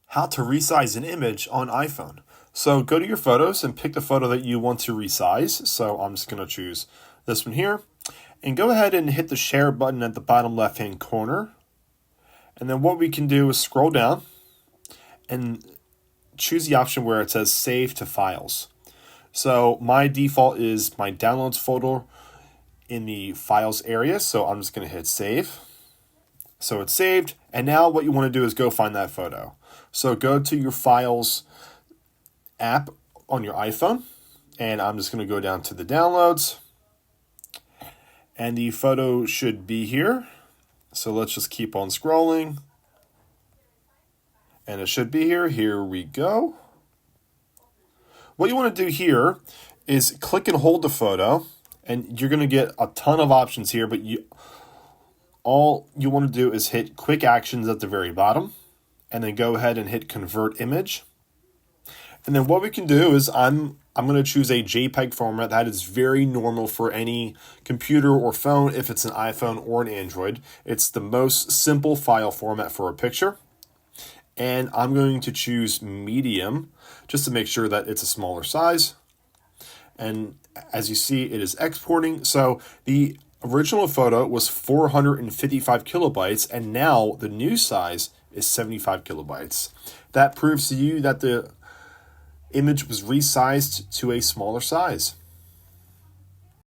How to resize an image on iPhone. So go to your photos and pick the photo that you want to resize. So I'm just going to choose this one here. And go ahead and hit the share button at the bottom left-hand corner. And then what we can do is scroll down and choose the option where it says Save to Files. So my default is my Downloads folder in the Files area. So I'm just going to hit Save. So it's saved. And now what you want to do is go find that photo. So go to your Files app on your iPhone. And I'm just going to go down to the Downloads. And the photo should be here. So let's just keep on scrolling. And it should be here. Here we go. What you want to do here is click and hold the photo. And you're going to get a ton of options here. But all you want to do is hit Quick Actions at the very bottom. And then go ahead and hit Convert Image. And then what we can do is I'm going to choose a JPEG format. That is very normal for any computer or phone if it's an iPhone or an Android. It's the most simple file format for a picture. And I'm going to choose medium just to make sure that it's a smaller size. And as you see, it is exporting. So the original photo was 455 kilobytes, and now the new size is 75 kilobytes. That proves to you that the image was resized to a smaller size.